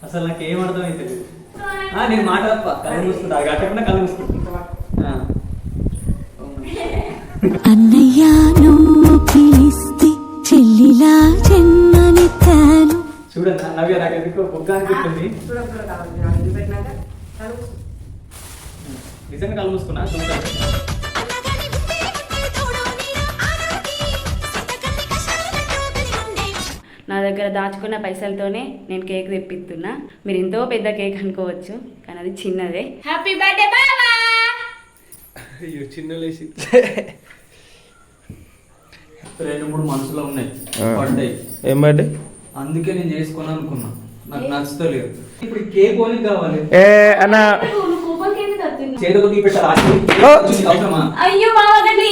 అసలు నాకు ఏం అర్థం అయితే నేను మాట కళ్ళు మూసుకుంటా అట్టకుండా కళ్ళు మూసుకుంటా అన్నయ్య నువ్వు పిలిస్తే చెల్లిలా జన్మనిత్తాను. చూడన్నా నవ్య నాకు ఎందుకో బొగ్గ అనిపిస్తుంది. నిజంగా కళ్ళు మూసుకున్నా చూస్తాను. నా దగ్గర దాచుకున్న పైసలతోనే నేను కేక్ తెప్పిస్తున్నా. మీరు ఎంతో పెద్ద కేక్ అనుకోవచ్చు, కానీ అది చిన్నదే. హ్యాపీ బర్త్డే బావా. అయ్యో చిన్న లేచి 2-3 మనసులో ఉన్నాయి బర్త్డే. ఏం బర్త్డే? అందుకే నేను చేసుకోను అనుకున్నా, నాకు నచ్చుతలేదు. ఇప్పుడు కేక్ ఓన్లీ కావాలి. అన్న చేతితో పెట్టాలి. అవసరమా? అయ్యో బావగండి.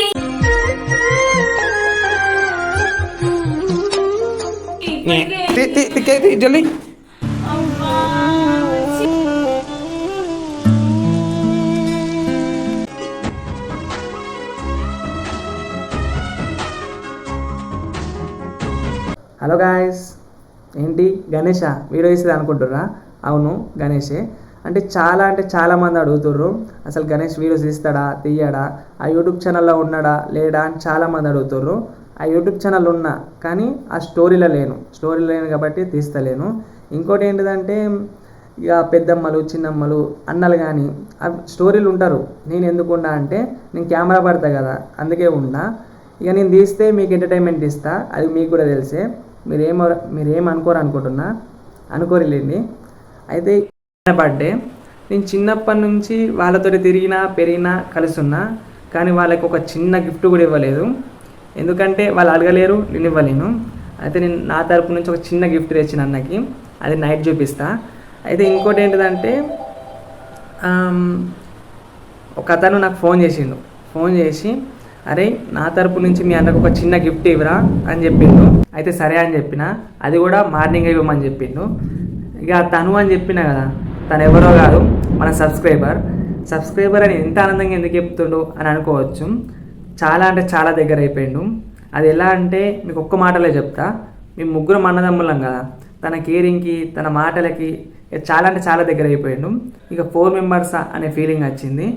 జల్దీ. హలో గాయస్, ఏంటి గణేష వీడియో తీసేది అనుకుంటుర్రా? అవును గణేషే. అంటే చాలా మంది అడుగుతుర్రు అసలు గణేష్ వీడియోస్ తీస్తాడా తీయడా, ఆ యూట్యూబ్ ఛానల్లో ఉన్నాడా లేడా అని చాలామంది అడుగుతుర్రు. ఆ యూట్యూబ్ ఛానల్ ఉన్నా కానీ ఆ స్టోరీలో లేను కాబట్టి తీస్తలేను. ఇంకోటి ఏంటిదంటే ఇక పెద్దమ్మలు చిన్నమ్మలు అన్నలు కానీ ఆ స్టోరీలు ఉంటారు. నేను ఎందుకు ఉన్నా అంటే నేను కెమెరా పడతా కదా, అందుకే ఉన్నా. ఇక నేను తీస్తే మీకు ఎంటర్టైన్మెంట్ ఇస్తా, అది మీకు కూడా తెలిసే. మీరేం అనుకోరులేండి. అయితే బర్త్డే నేను చిన్నప్పటి నుంచి వాళ్ళతో పెరిగినా కలుసున్నా, కానీ వాళ్ళకి ఒక చిన్న గిఫ్ట్ కూడా ఇవ్వలేదు. ఎందుకంటే వాళ్ళు అడగలేరు, నేను ఇవ్వలేను. అయితే నేను నా తరపు నుంచి ఒక చిన్న గిఫ్ట్ తెచ్చిన అన్నకి, అది నైట్ చూపిస్తా. అయితే ఇంకోటి ఏంటిదంటే ఒక అతను నాకు ఫోన్ చేసి అరే నా తరపు నుంచి మీ అన్నకు ఒక చిన్న గిఫ్ట్ ఇవ్వరా అని చెప్పిండు. అయితే సరే అని చెప్పిన, అది కూడా మార్నింగ్ ఇవ్వమని చెప్పిండు. ఇక తను అని చెప్పిన కదా, తను ఎవరో కాదు, మన సబ్స్క్రైబర్ అని ఎంత ఆనందంగా ఎందుకు చెప్తుండు అని అనుకోవచ్చు. చాలా దగ్గర అయిపోయిండు. అది ఎలా అంటే మీకు ఒక్క మాటలే చెప్తా. మేము ముగ్గురు అన్నదమ్ములం కదా, తన కేరింగ్కి తన మాటలకి చాలా దగ్గర అయిపోయిండు. ఇక 4 మెంబర్స్ అనే ఫీలింగ్ వచ్చింది.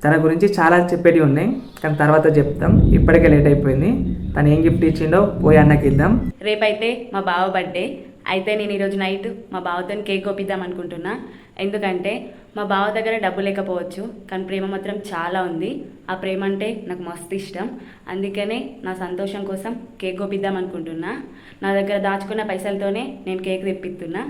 తన గురించి చాలా చెప్పేటివి ఉన్నాయి, కానీ తర్వాత చెప్తాం. ఇప్పటికే లేట్ అయిపోయింది. తను ఏం గిఫ్ట్ ఇచ్చిండో పోయి అన్నకి ఇద్దాం. రేపైతే మా బావ బర్త్డే. అయితే నేను ఈరోజు నైట్ మా బావతో కేక్ కోపిద్దాం అనుకుంటున్నా. ఎందుకంటే మా బావ దగ్గర డబ్బు లేకపోవచ్చు, కానీ ప్రేమ మాత్రం చాలా ఉంది. ఆ ప్రేమ అంటే నాకు మస్తు ఇష్టం. అందుకనే నా సంతోషం కోసం కేక్ కోపిద్దాం అనుకుంటున్నా. నా దగ్గర దాచుకున్న పైసలతోనే నేను కేక్ తెప్పిస్తున్నా.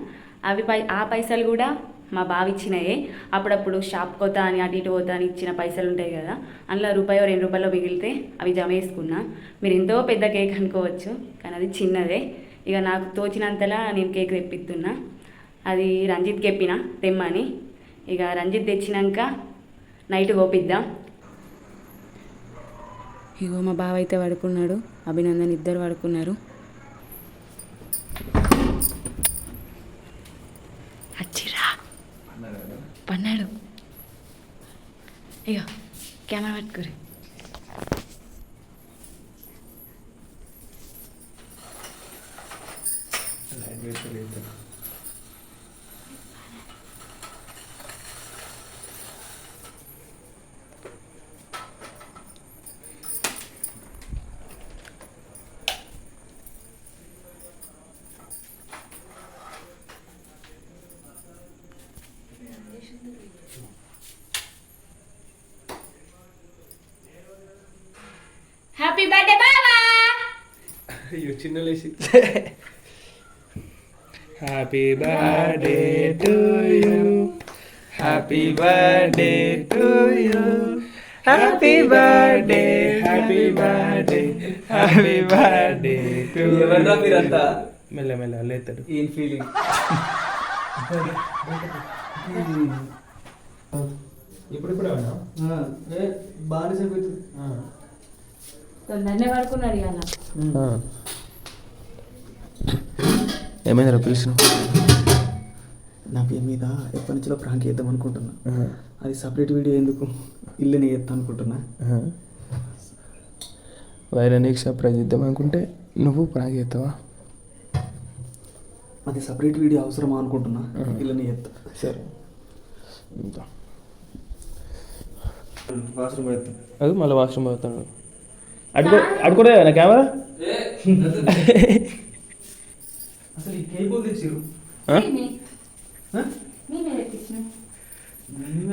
ఆ పైసలు కూడా మా బావ ఇచ్చినాయే. అప్పుడప్పుడు షాప్ పోతా అని అటు ఇటు పోతా అని ఇచ్చిన పైసలు ఉంటాయి కదా, అందులో ₹1-2 మిగిలితే అవి జమ వేసుకున్నా. మీరు ఎంతో పెద్ద కేక్ అనుకోవచ్చు, కానీ అది చిన్నదే. ఇక నాకు తోచినంతలా నేను కేక్ తెప్పిస్తున్నా. అది రంజిత్ చెప్పిన తెమ్మని. ఇక రంజిత్ తెచ్చినాక నైట్ కోపిద్దాం. ఇగో మా బావ అయితే పడుకున్నాడు, అభినందన్ ఇద్దరు పడుకున్నారు. పన్నాడు. ఇక కెమెరా పట్టుకోరు. హ్యాపీ బర్త్డే బావా. అయ్యో చిన్న లేచి happy birthday to you, happy birthday to you, happy birthday happy birthday happy birthday to you. ఎవరా మీరంతా? మెల్ల లేతాడు. ఏం ఫీలింగ్? ఇప్పుడు బాగానే చెప్తుంది. తొందరనే పడుకున్నాడు ఇవాళ. ఏమైందిరా పిలిచిన? నా పేరు మీద ఎప్పటి నుంచో ప్రాంక్ చేద్దాం అనుకుంటున్నా. అది సపరేట్ వీడియో ఎందుకు, ఇల్లుని చేద్దాం అనుకుంటున్నా. వైరా నీకు సర్ప్రైజ్ ఇద్దాం అనుకుంటే నువ్వు ప్రాంక్ చేస్తావా? అది సపరేట్ వీడియో అవసరమా అనుకుంటున్నా. ఇలా నీ ఎత్త సరే ఇంకా వాష్రూమ్ ఎత్త అది మళ్ళీ వాష్రూమ్ పోతాడు. అడుగుడే నా కెమెరా అసలు ఈ కేబుల్ తెచ్చిరు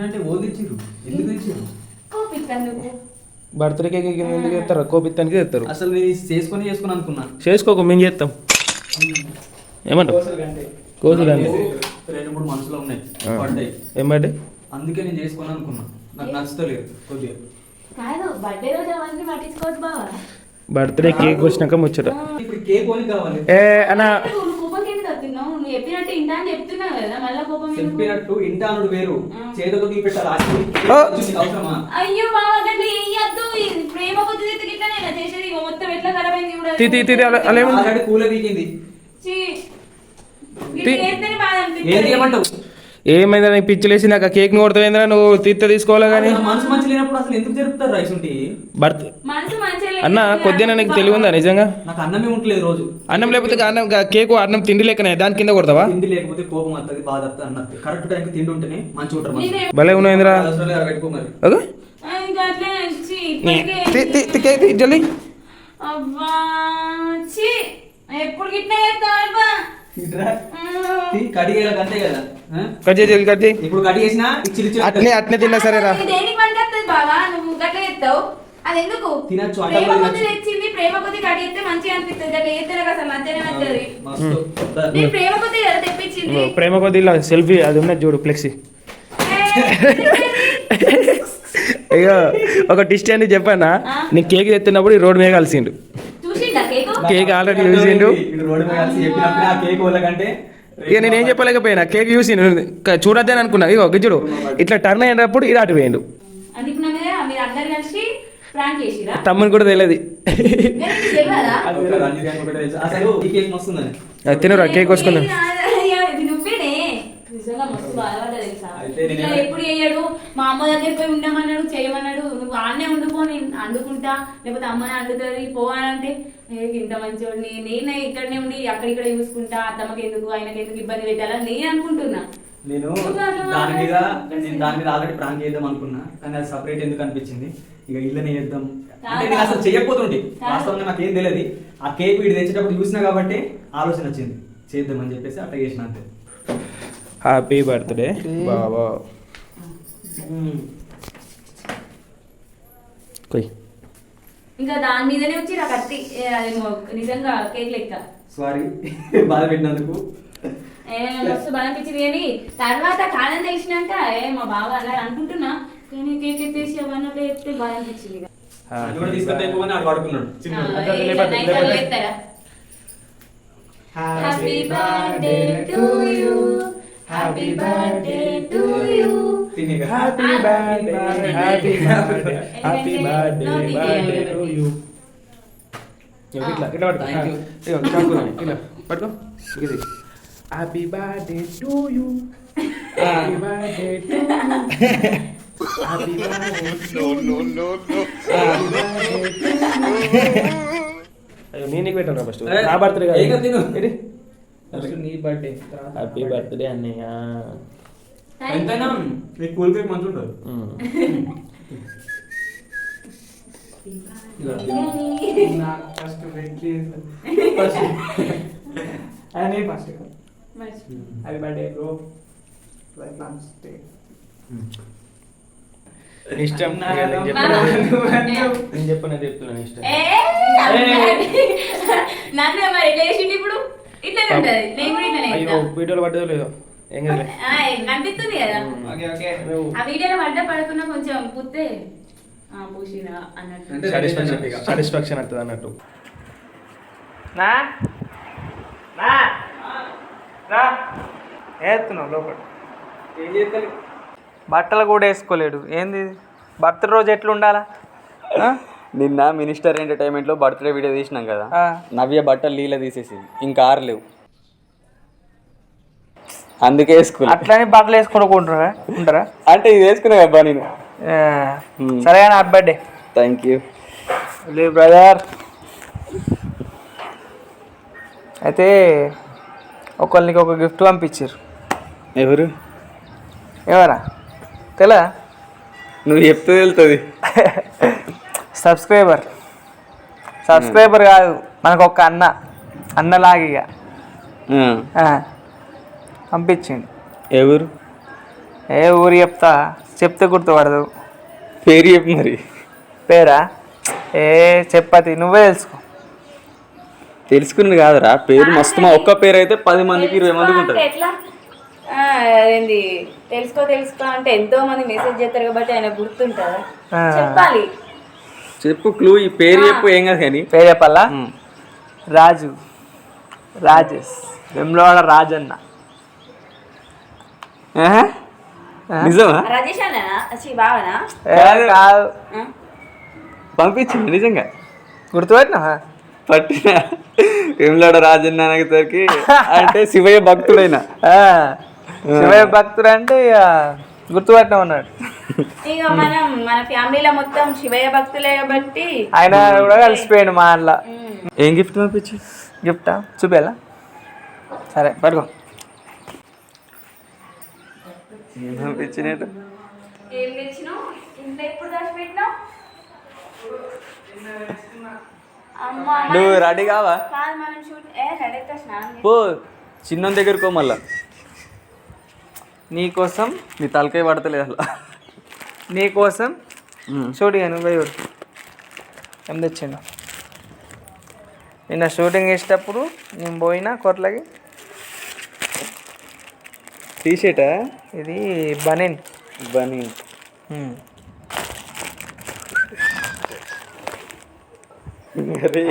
అంటే ఓ తెచ్చిరు, ఎందుకు తెచ్చిరు? బర్త్డే కేక్ ఎందుకు తెస్తారు? కోపిత్తానికి తెస్తారు. అసలు నేను చేసుకొని అనుకున్నా. చేసుకోకు, మేము చేస్తాం. ఏమంటావు? కోసులు అంటే 2-3 మనసులో ఉన్నాయి పడ్డాయి. ఏమంటే అందుకే నేను చేసుకొని అనుకున్నా. నాకు నచ్చుతలేదు కొద్దిగా. బర్త్డే రోజు అవన్నీ పట్టించుకోవచ్చు బావా. బర్త్డే కేక్ వచ్చినాక ముచ్చట. ఇప్పుడు కేక్ ఓని కావాలి. అన్నా నువ్వు చెప్పినట్టు ఇంటా అని చెప్తున్నావు కదా, మళ్ళీ కోపం చెప్పినట్టు ఇంటా అనుడు వేరు, చేతితో పెట్టాలి. అవసరమా? అయ్యో బావా గడ్డి ఇయ్యద్దు, ప్రేమ కొద్ది ఇట్లానే చేసేది మొత్తం ఎట్లా ఖరాబ్ అయింది ఆల్రెడీ కూల వీకింది. ఏం చేయమంటావు? ఏమైందా నీకు పిచ్చిలేసి నాకు కేక్ ను కొడతాయిందా? నువ్వు తీసుకోవాలా కానీ మనసు మంచి లేనప్పుడు అసలు ఎందుకు జరుపుతారు రైస్ ఉంటే? భర్త అన్న కొద్దిగా నీకు తెలివి ఉందా నిజంగా? నాకు అన్నమే ఉండలేదు రోజు. అన్నం లేకపోతే అన్నం కేక్ అన్నం తిండి లేకనే దాని కింద కొడతావా? తిండి లేకపోతే కోపం వస్తుంది, బాధ వస్తుంది అన్నది. కరెక్ట్ టైంకి తిండి ఉంటేనే మంచిగా ఉంటారు. భలే ఉన్నాయిందిరా. జల్దీ ఎప్పుడు కట్ చేయి కట్ చేయి. ఇప్పుడు కట్ చేసినా అట్నే తిన్నా సరేరా. అది ఎందుకు తినచ్చు. ప్రేమ కొద్ది తెచ్చింది, ప్రేమ కొద్ది కడిగితే మంచిగా అనిపిస్తుంది. అట్లా చేస్తే అసలు మంచిగానే నచ్చదు. నేను ప్రేమ కొద్ది కదా తెప్పించింది. ప్రేమ కొద్ది ఇలా సెల్ఫీ అది ఉన్నది చూడు ఫ్లెక్సీ. అయ్యో ఒక టిస్ట్ అని చెప్పానా, నీకు కేక్ తెస్తున్నప్పుడు ఈ రోడ్డు మీద కలిసిండు. కేక్ ఆల్రెడీ చూసిండు. ఇక నేనేం చెప్పలేకపోయినా, కేక్ చూసి చూడద్దని అనుకున్నా. ఇగో గిజ్జుడు ఇట్లా టర్న్ అయినప్పుడు ఇది అటు పోయిండు. తమ్ముని కూడా తెలియదు. తినరా కేక్ వస్తుందని ఎప్పుడు చేయడు. మా అమ్మ దగ్గర పోయి ఉండమన్నాడు, చేయమన్నాడు. నువ్వు ఆడనే ఉండిపోని అందుకుంటా, లేకపోతే అమ్మని అందుతుంది పోవాలంటే ఇంత మంచివాడిని నేనే ఇక్కడనే ఉండి అక్కడిక్కడ చూసుకుంటా. అత్తమ్మకి ఎందుకు ఆయనకి ఎందుకు ఇబ్బంది పెట్టాలని నేను అనుకుంటున్నా. నేను దాని మీద ఆల్రెడీ ప్రాంక్ చేద్దాం అనుకున్నా, కానీ అది సపరేట్ ఎందుకు అనిపించింది. ఇక ఇళ్ళని చేద్దాం అంటే నేను అసలు చెయ్యకపోతుండే. వాస్తవంగా నాకేం తెలియదు. ఆ కేక్ వీడి తెచ్చేటప్పుడు చూసినా కాబట్టి ఆలోచన వచ్చింది చేద్దామని చెప్పేసి అట్లా చేసిన అంతే. హ్యాపీ బర్త్డే బాబా. ఇంకా దాని మీదనే వచ్చి నాకు అత్తి నిజంగా కేక్ లెక్క. సారీ బాధ పెట్టినందుకు. మస్తు బాధ అనిపించింది. కానీ తర్వాత కాలం తెలిసినాక మా బావ అలా అనుకుంటున్నా, కానీ కేక్ ఎత్తేసి అవన్నీ ఎత్తే బాధ అనిపించింది. Happy birthday to you, happy birthday to you, happy birthday, happy birthday, happy birthday to you. ఇట్లా ఇట్లా ఇట్లా పట్టుకో. ఇది happy birthday to you, happy birthday to you, happy birthday. అయ్యో నేను నీకు పెట్టాను ఫస్ట్. నా బర్త్డే కాదు, నీ బర్త్డే. హ్యాపీ బర్త్డే అన్నయ్య. ఎంతైనా మీ కూల్ కేక్ మంచి ఉంటుంది. Happy birthday bro. ఇష్టం నేను చెప్పను చెప్తున్నాను ఇష్టం. నన్ను మరి లేచింది ఇప్పుడు ఇట్లా ఉంటది. నేను కూడా ఇట్లా అయ్యో వీడియోలో పడ్డదో లేదో ఏం కదా కనిపిస్తుంది కదా. ఆ వీడియోలో పడ్డ పడకుండా కొంచెం పుత్తే పూసినా అన్నట్టు సాటిస్ఫాక్షన్ అవుతుంది అన్నట్టు. వేస్తున్నావు లోపల. ఏం చేస్తాను, బట్టలు కూడా వేసుకోలేడు. ఏంది బర్త్డే రోజు ఎట్లుండాలా? నిన్న మినిస్టర్ ఎంటర్టైన్మెంట్లో బర్త్డే వీడియో తీసినాం కదా, నవ్య బట్టలు నీళ్ళ తీసేసి ఇంకా ఆరలేవు, అందుకే వేసుకో. అట్లానే బట్టలు వేసుకోకుండా ఉంటారా? అంటే ఇది వేసుకున్నా అబ్బా నేను. సరే నా బర్త్డే. Thank you brother. అయితే ఒకళ్ళకి ఒక గిఫ్ట్ పంపించారు. ఎవరు? ఎవరా తెలా? నువ్వు చెప్తే వెళ్తుంది. సబ్స్క్రైబర్ కాదు, మనకు ఒక అన్నలాగిగా పంపించిండు. ఎవరు? ఏ ఊరు చెప్తే గుర్తుపడదు. పేరు చెప్పు మరి. పేరా? చెప్పతి, నువ్వే తెలుసుకున్నది కాదురా పేరు. మస్తు ఒక్క పేరు అయితే 10 మందికి 20 మందికి ఉంటుంది. ఎట్లా అదేంది తెలుసుకో అంటే ఎంతో మంది మెసేజ్ చేస్తారు కాబట్టి ఆయన గుర్తుంటుందా? చెప్పాలి. చెప్పు, క్లూ. ఈ పేరు చెప్పు, ఏం కాదు కానీ. పేరు చెప్పాలా? రాజేష్ వెమ్లవాడ రాజన్న. నిజమా? రాజేష్ అన్న బావనా? కాదు, పంపించింది నిజంగా. గుర్తుపెట్టినా? పట్టిన వేములవాడ రాజన్న అనేసరికి అంటే శివయ్య భక్తుడైన. శివయ్య భక్తుడు అంటే ఇక గుర్తుపట్టినా ఉన్నాడు. ఇక మన ఫ్యామిలీలో మొత్తం శివయ్య భక్తులే కాబట్టి ఆయన కూడా కలిసిపోయాడు మా అట్లా. ఏం గిఫ్ట్ పంపించి? గిఫ్టా చూపేలా? సరే పడుకో. ఏం పంపించినట్టు? ఏం తెచ్చినావు? ఇంత ఎప్పుడు దాచిపెట్టినావు? నువ్వు రెడీ కావా? పో చిన్న దగ్గరకో. మళ్ళా నీకోసం నీ తలకాయ పడతలేదు అసలు. నీకోసం షూటింగ్ నువ్వు ఏం తెచ్చిండు? నిన్న షూటింగ్ చేసేటప్పుడు నేను పోయినా కొట్లకి. టీషర్టా ఇది? బనీన్. అరే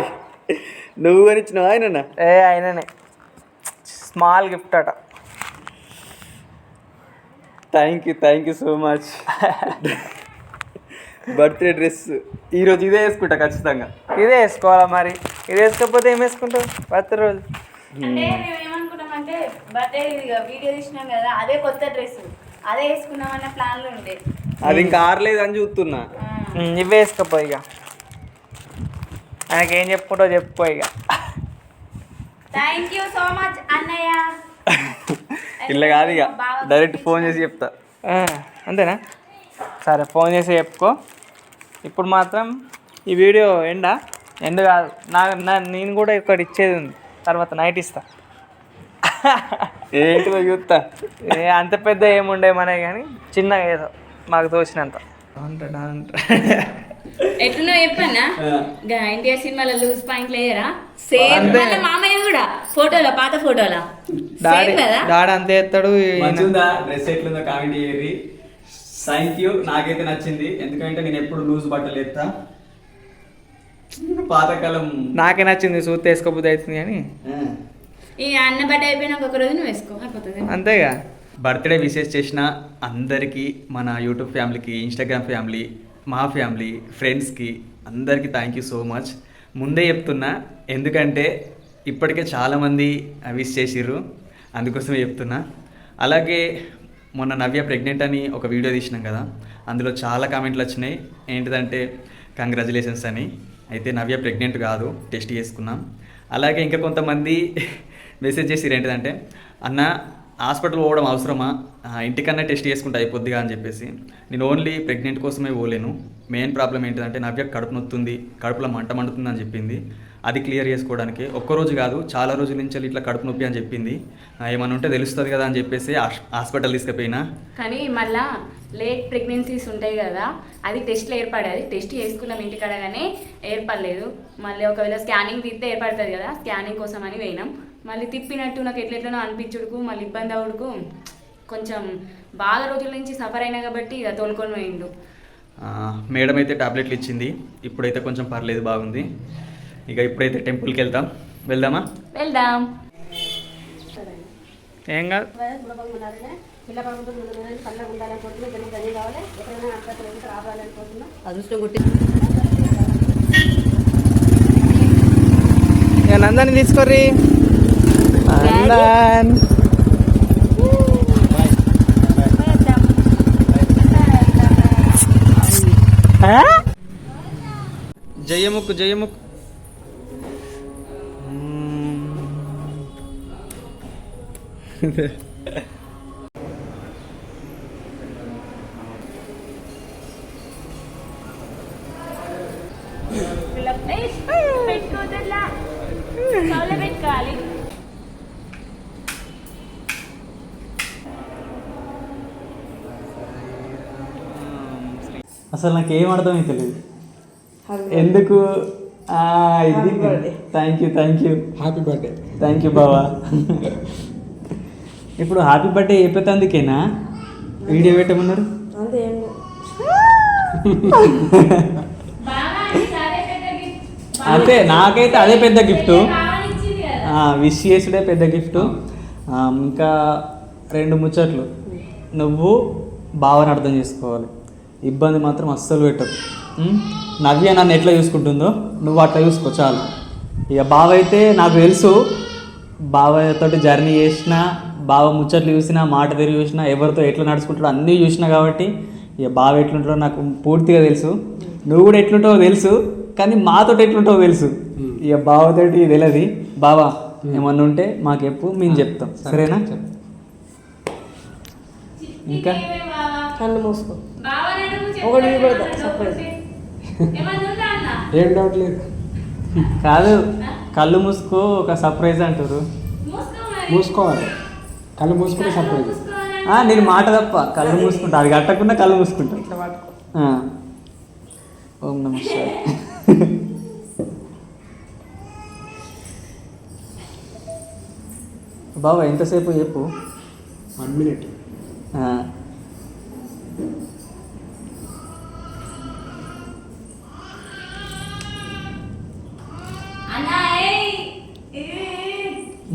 నువ్వు కొనిచ్చినావు ఆయన? ఆయననే. స్మాల్ గిఫ్ట్ అట. Thank you so much. Birthday dress ఈరోజు ఇదే వేసుకుంటా ఖచ్చితంగా. ఇదే వేసుకోవాలా మరి? ఇది వేసుకోకపోతే ఏం వేసుకుంటావు బర్త్డే రోజు? అంటే మేము ఏమనుకున్నామంటే బర్త్డే వీడియో తీసినాం కదా, అదే కొత్త డ్రెస్ అదే వేసుకున్నామన్న ప్లాన్లో ఉండే. అది ఇంకా ఆరలేదు అని చూస్తున్నా. ఇవే వేసుకోపో ఇక. ఆయనకి ఏం చెప్పుకుంటావు చెప్పుకో ఇక. థ్యాంక్ యూ సో మచ్ అన్నయ్య. ఇట్లా కాదు ఇక, డైరెక్ట్ ఫోన్ చేసి చెప్తా. అంతేనా? సరే ఫోన్ చేసి చెప్పుకో. ఇప్పుడు మాత్రం ఈ వీడియో ఎండ్ కాదు, నేను కూడా ఇక్కడ ఇచ్చేది ఉంది, తర్వాత నైట్ ఇస్తా. ఏంటిదో చూస్తా. అంత పెద్ద ఏముండే మనకి కానీ చిన్నగా ఏదో మాకు తోచినంత. ఎట్లున్నా చెప్పన్నా ఎన్టీఆర్ సినిమాలో లూజ్ పాయింట్లు వేయరా? సేమ్ మామయ్య కూడా ఫోటోలో, పాత ఫోటోలా డాడీ అంతే ఎత్తాడు. డ్రెస్ ఎట్లుందో కామెంట్ చేయరి. Thank you. నాకైతే నచ్చింది, ఎందుకంటే నేను ఎప్పుడు లూజ్ బట్టలు ఎత్తా. పాతకాలం నాకే నచ్చింది. సూట్ వేసుకోబుద్ధి అవుతుంది కానీ ఈ అన్న బట్ట అయిపోయినా ఒక రోజు నువ్వు వేసుకో అయిపోతుంది అంతేగా. బర్త్డే విషెస్ చేసిన అందరికీ, మన యూట్యూబ్ ఫ్యామిలీకి, ఇన్స్టాగ్రామ్ ఫ్యామిలీ, మా ఫ్యామిలీ, ఫ్రెండ్స్కి అందరికీ థ్యాంక్ యూ సో మచ్. ముందే చెప్తున్నా, ఎందుకంటే ఇప్పటికే చాలామంది విష్ చేసిర్రు, అందుకోసమే చెప్తున్నా. అలాగే మొన్న నవ్య ప్రెగ్నెంట్ అని ఒక వీడియో తీసినాం కదా, అందులో చాలా కామెంట్లు వచ్చినాయి. ఏంటిదంటే కంగ్రాచులేషన్స్ అని. అయితే నవ్య ప్రెగ్నెంట్ కాదు, టెస్ట్ చేసుకున్నాం. అలాగే ఇంకా కొంతమంది మెసేజ్ చేసిర్రు, ఏంటిదంటే అన్న హాస్పిటల్ పోవడం అవసరమా, ఇంటికన్నా టెస్ట్ చేసుకుంటే అయిపోద్దిగా అని చెప్పేసి. నేను ఓన్లీ ప్రెగ్నెంట్ కోసమే పోలేను. మెయిన్ ప్రాబ్లం ఏంటిదంటే నవ్య కడుపు నొత్తుంది, కడుపులో మంట మండుతుంది అని చెప్పింది. అది క్లియర్ చేసుకోవడానికి ఒక్కరోజు కాదు, చాలా రోజుల నుంచి ఇట్లా కడుపు నొప్పి అని చెప్పింది. ఏమన్నా ఉంటే తెలుస్తుంది కదా అని చెప్పేసి హాస్పిటల్ తీసుకుపోయినా. కానీ మళ్ళా లేట్ ప్రెగ్నెన్సీస్ ఉంటాయి కదా, అది టెస్ట్లో ఏర్పడేది. టెస్ట్ చేసుకున్నాం ఇంటికాడగానే, ఏర్పడలేదు. మళ్ళీ ఒకవేళ స్కానింగ్ తీస్తే ఏర్పడుతుంది కదా, స్కానింగ్ కోసం అని పోయినాం. మళ్ళీ తిప్పినట్టు నాకు ఎట్లెట్లనో అనిపించుడుకు, మళ్ళీ ఇబ్బంది అవుడుకు, కొంచెం బాగా రోజుల నుంచి సఫర్ అయినా కాబట్టి ఇక తోలుకొని పోయిండు. మేడం అయితే టాబ్లెట్లు ఇచ్చింది, ఇప్పుడైతే కొంచెం పర్లేదు, బాగుంది. ఇక ఇప్పుడైతే టెంపుల్కి వెళ్దామా? వెళ్దాం. ఏం కాదు. నందని తీసుకోర్రి. జయముక్కు జయముక్కు. పెట్టుకోవాలి. అసలు నాకు ఏం అర్థమైతే తెలియదు ఎందుకు. ఇది thank you happy birthday. Thank you బావా. ఇప్పుడు హ్యాపీ బర్త్డే అయిపోతుందికేనా వీడియో పెట్టమన్నారు? అంతే, నాకైతే అదే పెద్ద గిఫ్ట్. విష్ చేసుడే పెద్ద గిఫ్ట్. ఇంకా 2 ముచ్చట్లు. నువ్వు బావని అర్థం చేసుకోవాలి, ఇబ్బంది మాత్రం అస్సలు పెట్టదు. నవ్య నన్ను ఎట్లా చూసుకుంటుందో నువ్వు అట్లా చూసుకో చాలు. ఇక బావ అయితే నాకు తెలుసు, బావతో జర్నీ చేసిన, బావ ముచ్చట్లు చూసినా, మాట తిరిగి చూసినా, ఎవరితో ఎట్లా నడుచుకుంటాడో అన్నీ చూసినా కాబట్టి ఇక బావ ఎట్లుంటాడో నాకు పూర్తిగా తెలుసు. నువ్వు కూడా ఎట్లుంటావో తెలుసు, కానీ మాతో ఎట్లుంటావో తెలుసు. ఇక బావతోటి తెలియదు. బావా ఏమన్నా ఉంటే మాకు చెప్పు, మేము చెప్తాం, సరేనా? ఇంకా కళ్ళు మూసుకో, ఒకటి పెడతా సర్ప్రైజ్. ఏం డౌట్ లేదు. కాదు, కళ్ళు మూసుకో ఒక సర్ప్రైజ్ అంటారు. మూసుకోవాలి, కళ్ళు మూసుకుంటే సర్ప్రైజ్. నేను మాట తప్ప కళ్ళు మూసుకుంటా, అది కట్టకుండా కళ్ళు మూసుకుంటా. ఇట్లా పట్టుకో. ఓం నమః శివాయ. బాబా ఎంతసేపు చెప్పు? 1 minute.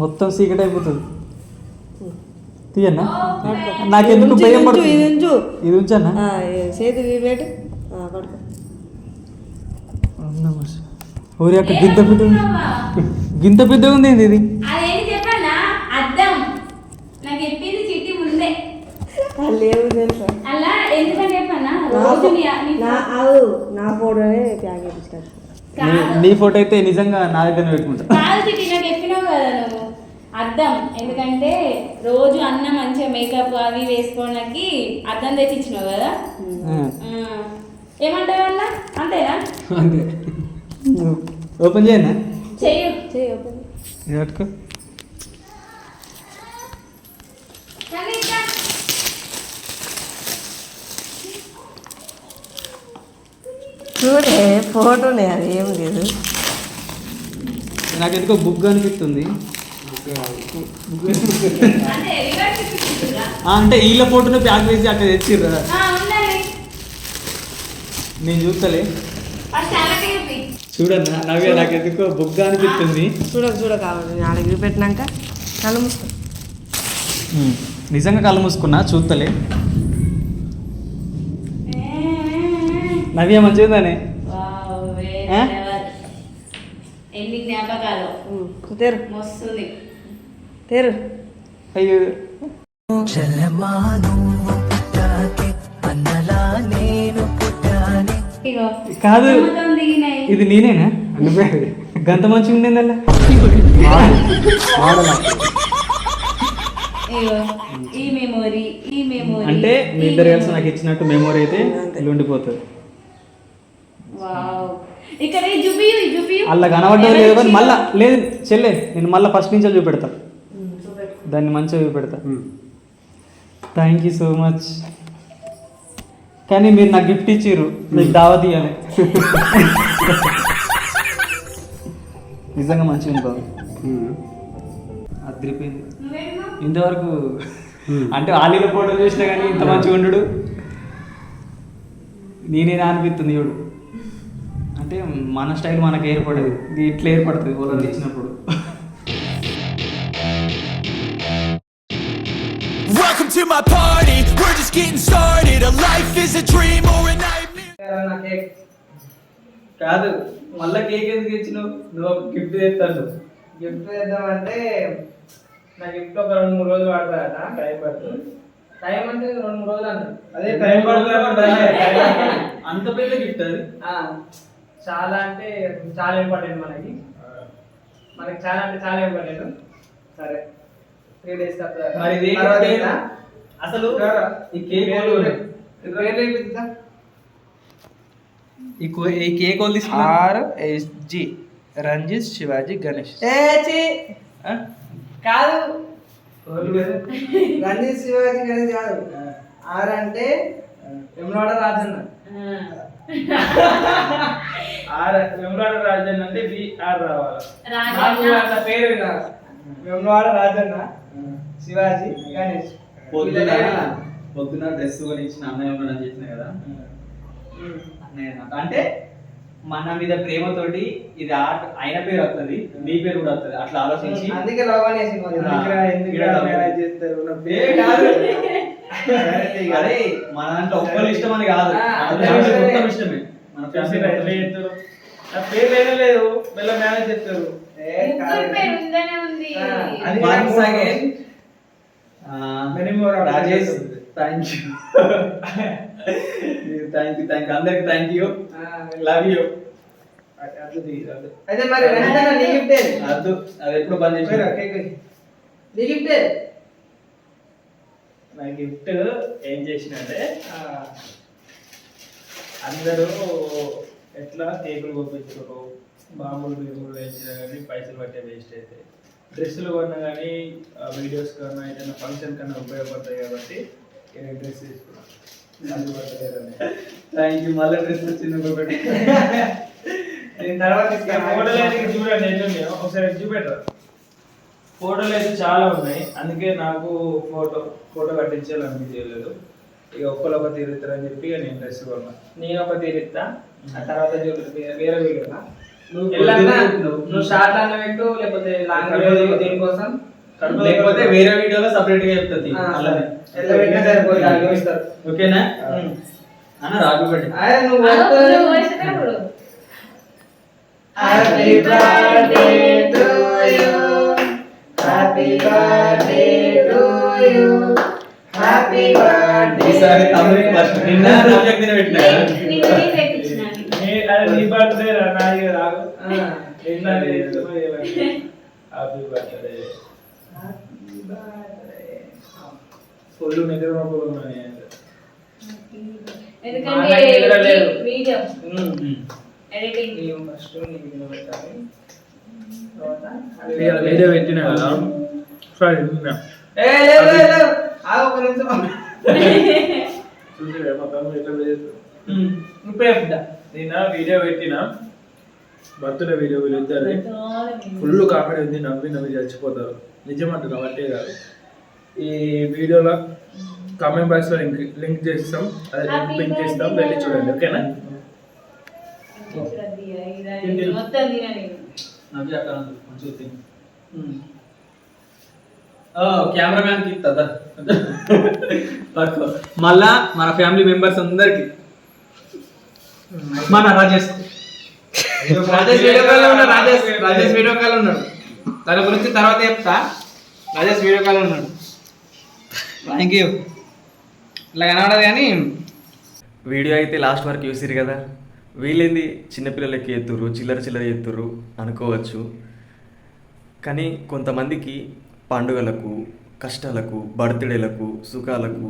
మొత్తం సీక్రెట్ అయిపోతుంది. తీయన్నా, నాకెందుకు భయం పడుతుంది. ఇది ఉంచన్నా, చేతి పెట్టు, పడుకో. ఊరి అక్క గింత పెద్ద గింత పెద్దగా ఉంది ఇది. నా ఫోటోనే ప్యాక్ చేయించారు. నీ ఫోటో అయితే నిజంగా నా దగ్గర పెట్టుకుంటా. అద్దం, ఎందుకంటే రోజు అన్న మంచిగా మేకప్ అవి వేసుకోవడానికి అద్దం తెచ్చి ఇచ్చినావు కదా. ఏమంటావు అన్న? అంతేనా? అంతే. ఓపెన్ చేయనా? చెయ్యి. పట్టుకో. చూడే ఫోటోనే, అది ఏం లేదు. నాకు ఎందుకో బుక్ అనిపిస్తుంది. అంటే వీళ్ళ ఫోటోని ప్యాక్ చేసి అక్కడ తెచ్చిర్రు కదా, నేను చూస్తలే. చూడన్నా నవ్య, నాకు ఎందుకో బుక్ అనిపిస్తుంది. చూడ కావాలి, నాలుగు పెట్టినాక కళ్ళు మూసుకో. నిజంగా కళ్ళు మూసుకున్నా, చూస్తలే. నవ్య మంచిదానే. ఎన్ని జ్ఞాపకాలు. తెరు మస్తుంది. తెరు. అయ్యో కాదు, ఇది నేనేనా? నువ్వే గంత మంచిగా ఉండేదల్లా. ఈ మెమొరీ అంటే మీ ఇద్దరు కలిసి నాకు ఇచ్చినట్టు మెమొరీ అయితే ఇలా ఉండిపోతుంది. ఇక్కడ అలా కనబడ్డా లేదు, కానీ మళ్ళా లేదు చెల్లె, నేను మళ్ళీ ఫస్ట్ నుంచి చూపెడతా, దాన్ని మంచిగా చూపెడతా. Thank you so much. కానీ మీరు నాకు గిఫ్ట్ ఇచ్చిర్రు, మీకు దావత్ ఇవ్వాలి. నిజంగా మంచిగా ఉంది బాబు, అదిరిపోయింది. ఇంతవరకు అంటే ఆలీల ఫోటో చూసినా కానీ ఇంత మంచిగా ఉండడు. నేనేనా అనిపిస్తుంది చూడు. అంటే మన స్టైల్ మనకు ఏర్పడదు, ఇది ఇట్లా ఏర్పడుతుంది వాళ్ళని ఇచ్చినప్పుడు. Welcome to my party, we're just getting started. A life is a dream or a nightmare. కాదు, మళ్ళీ కేక్ ఎందుకు ఇచ్చినావు? నువ్వు ఒక గిఫ్ట్ తెస్తాను. గిఫ్ట్ చేద్దామంటే నా గిఫ్ట్ ఒక 2-3 రోజులు పడుతుందట, టైం పడుతుంది. టైం అంటే 2-3 రోజులు అన్నాడు. అదే టైం పడుతుంది. అంత పెద్ద గిఫ్ట్ అది. చాలా అంటే చాలా ఇంపార్టెంట్ మనకి చాలా అంటే చాలా ఇంపార్టెంట్. సరే 3 days తర్వాత మరి ఇది తర్వాత పేరు- ఏంటా? అసలు ఈ కేక్ పేర్లు వాళ్ళు- పేర్లు ఏమిటిదా? ఈ కేక్ వాళ్ళు తీసుకున్నారు RSG రంజిత్ శివాజీ గణేష్. కాదు రంజిత్ శివాజీ గణేష్ కాదు. ఆర్ అంటే వెమ్లవాడ రాజన్న. వెంబరాడ రాజన్ అంటే విఆర్ రావాలి. నాకు అట్లా పేరు విన్నారు. వెమ్లవాడ రాజన్న, శివాజీ గణేష్. పొద్దున డ్రెస్ కొని ఇచ్చిన అన్నయ్య ఉన్నాడని చెప్పిన కదా అన్నయ్య అన్నమాట. అంటే మన మీద ప్రేమతోటి ఇది ఆయన పేరు వస్తుంది, నీ పేరు కూడా వస్తుంది, అట్లా ఆలోచించి అందుకే లవ్ అనేసి మ్యారేజ్ చేస్తారు నా ఏ పేరు కాదు. అదే మన దాంట్లో ఒక్కరు ఇష్టం అని కాదు, మన ఫ్యామిలీ మొత్తం ఇష్టమే. మన ఫ్యామిలీ మొత్తం ఇష్టమే. నా పేరు లేనే లేదు, మెల్ల మేనేజ్ చేస్తారు. అది Once again, Many more Rajesh opportunities. Thank you thank you అందరికి థ్యాంక్ యూ, లవ్ యూ. అయితే మరి వెంటనే నీ గిఫ్ట్ అద్దు అది ఎప్పుడు బంద్ చేసి నీ గిఫ్ట్ నా గిఫ్ట్ ఏం చేసినంటే అందరూ ఎట్లా కేకులు పంపించారు, బాంబులు బింబులు వేసినా కానీ పైసలు పట్టే వేస్ట్ అయితే, డ్రెస్సులు కొన్నా కానీ వీడియోస్ కన్నా ఏదైనా ఫంక్షన్ కన్నా ఉపయోగపడతాయి కాబట్టి డ్రెస్ తీసుకున్నాను. Thank you. మళ్ళీ డ్రెస్ వచ్చింది ఇంకొకటి. నేను తర్వాత ఫోటోలు అయితే చూడండి ఎన్ని ఉన్నాయో ఒకసారి చూపెట్టరా. ఫోటోలు అయితే చాలా ఉన్నాయి, అందుకే నాకు ఫోటో కట్టించాలనిపించలేదు. ఇక ఒక్కరు తీరుతారని చెప్పి ఇక నేను డ్రెస్ కొన్నా. నేను ఒక తీరిస్తా, ఆ తర్వాత వేరే వీడియోనా నువ్వు నువ్వు షార్ట్ అన్న పెట్టు, లేకపోతే లాంగ్ వీడియో దీనికోసం లేకపోతే వేరే వీడియోలో సపరేట్ గా చెప్తుంది అలానే. ఎట్లా పెట్టినా సరిపోతుంది, వాళ్ళు చూపిస్తారు. ఓకేనా అన్న రాజు బట్టి అదే నువ్వు happy birthday to you, happy birthday to you, happy birthday. ఈసారి తమిళ భాష నిన్న సబ్జెక్ట్ దిన పెట్టినా కదా. నీ బర్త్డే నాది రాదు. Happy birthday. ఫుల్ నిద్ర ఉన్నాను. నీవు ఫస్ట్ నీకు వీడియో పెట్టాలి, తర్వాత వీడియో పెట్టినా కదా. సారీ ఏ లేదు లేదు ఆగు ఒక నిమిషం. చూసి మా తమ్ముడు ఎట్లా చేస్తారు. ఇప్పుడే చెప్తా. నేను వీడియో పెట్టిన బర్త్డే వీడియో వీళ్ళిద్దరు ఫుల్ కామెడీ ఉంది, నవ్వి నవ్వి చచ్చిపోతారు. నిజమంటున్నా వట్టే కాదు. ఈ వీడియోలో కామెంట్ బాక్స్ లో లింక్ చేస్తాం, అదే లింక్ పిన్ చేస్తాం, వెళ్ళి చూడండి. ఓకేనా? నవ్య అక్కడ కొంచెం తిని. కెమెరామ్యాన్ కి ఇస్తా మళ్ళా మన ఫ్యామిలీ మెంబర్స్ అందరికి మన రాజేష్ రాజేష్ వీడియో కాల్ లో ఉన్నాడు. రాజేష్ వీడియో కాల్ లో ఉన్నాడు. దాని గురించి తర్వాత చెప్తా. రాజేష్ వీడియో కాల్ లో ఉన్నాడు. Thank you. ఇట్లా కనబడదు కానీ వీడియో అయితే లాస్ట్ వరకు చూసిరు కదా. వీళ్ళేంది చిన్నపిల్లలకి ఎత్తురు, చిల్లర చిల్లర ఎత్తురు అనుకోవచ్చు. కానీ కొంతమందికి పండుగలకు, కష్టాలకు, బర్త్డేలకు, సుఖాలకు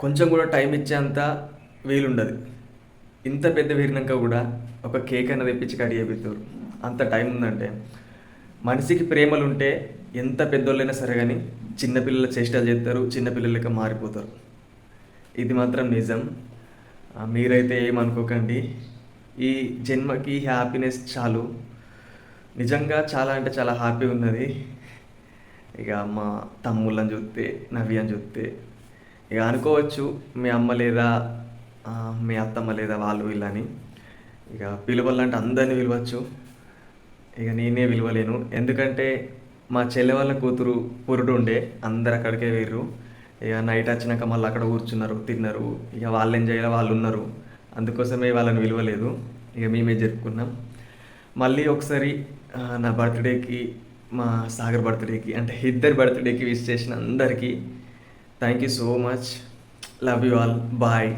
కొంచెం కూడా టైం ఇచ్చేంత వీలుండదు. ఇంత పెద్ద వీరినాక కూడా ఒక కేక్ అనేది తెప్పించి కట్ చేపిస్తారు. అంత టైం ఉందంటే మనిషికి ప్రేమలు ఉంటే ఎంత పెద్దోళ్ళైనా సరే కానీ చిన్నపిల్లల చేష్టలు చేస్తారు, చిన్నపిల్లలకి మారిపోతారు. ఇది మాత్రం నిజం. మీరైతే ఏమనుకోకండి. ఈ జన్మకి హ్యాపీనెస్ చాలు. నిజంగా చాలా అంటే చాలా హ్యాపీ ఉన్నది. ఇక మా తమ్ముళ్ళని చూస్తే, నవ్యని చూస్తే ఇక అనుకోవచ్చు మీ అమ్మ లేదా మీ అత్తమ్మ లేదా వాళ్ళు వీళ్ళని. ఇక పిలవాలంటే అందరినీ పిలవచ్చు. ఇక నేనే పిలవలేను, ఎందుకంటే మా చెల్లె వాళ్ళ కూతురు పురుడు ఉండే, అందరు అక్కడికే వేర్రు. ఇక నైట్ వచ్చినాక మళ్ళీ అక్కడ కూర్చున్నారు, తిన్నారు. ఇక వాళ్ళు ఎంజాయ్లో వాళ్ళు ఉన్నారు, అందుకోసమే వాళ్ళని విలువలేదు. ఇక మేమే జరుపుకున్నాం. మళ్ళీ ఒకసారి నా బర్త్డేకి, మా సాగర్ బర్త్డేకి, అంటే ఇద్దరు బర్త్డేకి విష్ చేసిన అందరికీ thank you so much. Love you all. Bye.